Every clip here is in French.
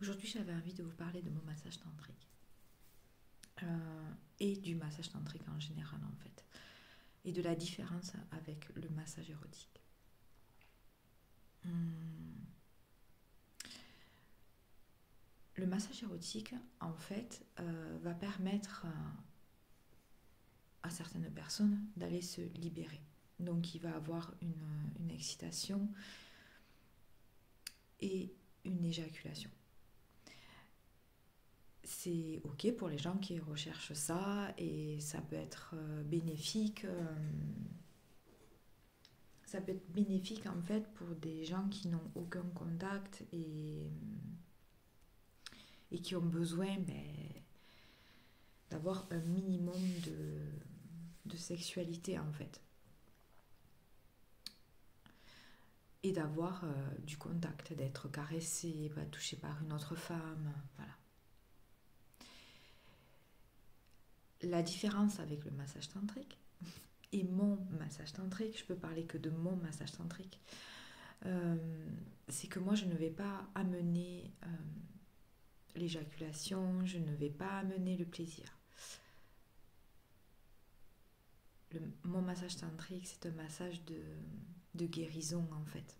Aujourd'hui, j'avais envie de vous parler de mon massage tantrique et du massage tantrique en général en fait, et de la différence avec le massage érotique. Hum, Le massage érotique, en fait, va permettre à certaines personnes d'aller se libérer. Donc, il va avoir une excitation et une éjaculation. C'est ok pour les gens qui recherchent ça et ça peut être bénéfique. Ça peut être bénéfique en fait pour des gens qui n'ont aucun contact et qui ont besoin d'avoir un minimum de sexualité en fait. Et d'avoir du contact, d'être caressé, touché par une autre femme. Voilà. La différence avec le massage tantrique et mon massage tantrique, je peux parler que de mon massage tantrique, euh, c'est que moi je ne vais pas amener l'éjaculation, je ne vais pas amener le plaisir. Mon massage tantrique, c'est un massage de guérison en fait.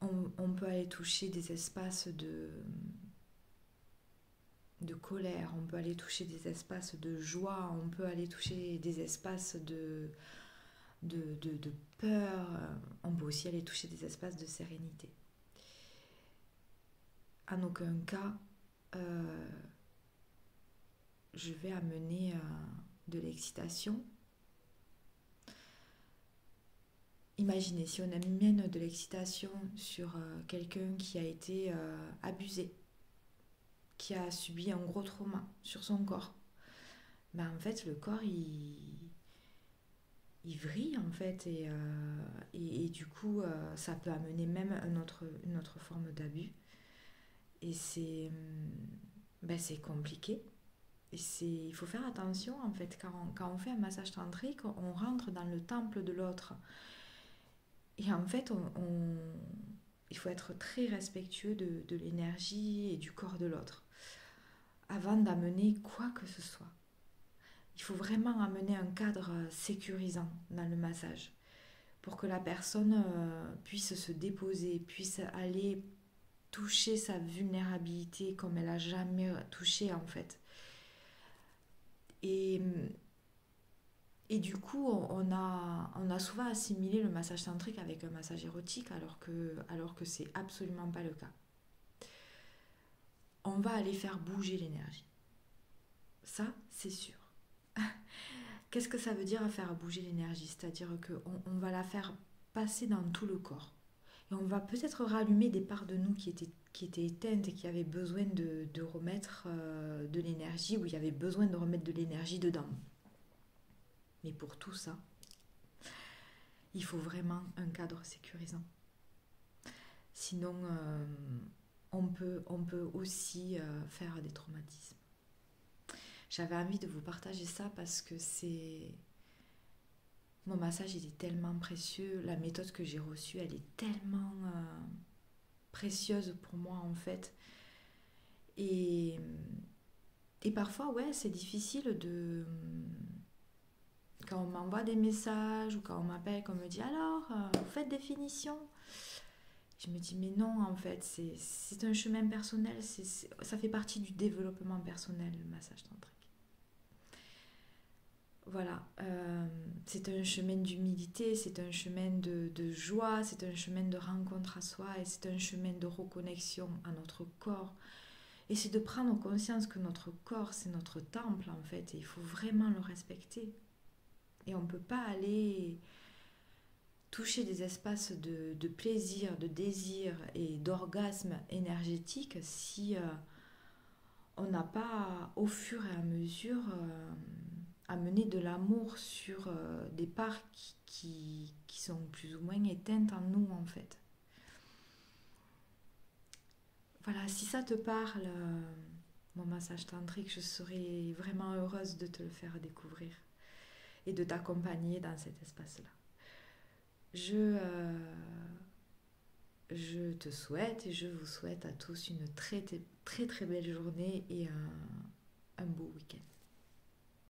On peut aller toucher des espaces de colère, on peut aller toucher des espaces de joie, on peut aller toucher des espaces de peur, on peut aussi aller toucher des espaces de sérénité. En aucun cas, euh, je vais amener de l'excitation. Imaginez si on amène de l'excitation sur quelqu'un qui a été abusé, qui a subi un gros trauma sur son corps. Ben, en fait, le corps, il vrille en fait et du coup, ça peut amener même une autre forme d'abus. Et c'est compliqué. Il faut faire attention en fait quand on fait un massage tantrique, on rentre dans le temple de l'autre. Et en fait, il faut être très respectueux de l'énergie et du corps de l'autre avant d'amener quoi que ce soit. Il faut vraiment amener un cadre sécurisant dans le massage pour que la personne puisse se déposer, puisse aller toucher sa vulnérabilité comme elle n'a jamais touché en fait. Et, et du coup, on a souvent assimilé le massage tantrique avec un massage érotique alors que c'est absolument pas le cas. On va aller faire bouger l'énergie. Ça, c'est sûr. Qu'est-ce que ça veut dire faire bouger l'énergie? C'est-à-dire qu'on va la faire passer dans tout le corps. Et on va peut-être rallumer des parts de nous qui étaient éteintes et qui avaient besoin de remettre de l'énergie, où il y avait besoin de remettre de l'énergie dedans. Mais pour tout ça, il faut vraiment un cadre sécurisant. Sinon, on peut aussi faire des traumatismes. J'avais envie de vous partager ça parce que mon massage il est tellement précieux, la méthode que j'ai reçue, elle est tellement précieuse pour moi en fait. Et, et parfois, ouais, c'est difficile quand on m'envoie des messages ou quand on m'appelle, qu'on me dit alors, vous faites des finitions. Je me dis, mais non, en fait, c'est un chemin personnel, ça fait partie du développement personnel, le massage tantrique. Voilà, c'est un chemin d'humilité, c'est un chemin de joie, c'est un chemin de rencontre à soi et c'est un chemin de reconnexion à notre corps. Et c'est de prendre conscience que notre corps, c'est notre temple en fait, et il faut vraiment le respecter. Et on ne peut pas aller toucher des espaces de plaisir, de désir et d'orgasme énergétique si on n'a pas, au fur et à mesure, amené de l'amour sur des parts qui sont plus ou moins éteintes en nous, en fait. Voilà, si ça te parle, mon massage tantrique, je serais vraiment heureuse de te le faire découvrir et de t'accompagner dans cet espace-là. Je, je te souhaite et je vous souhaite à tous une très très très belle journée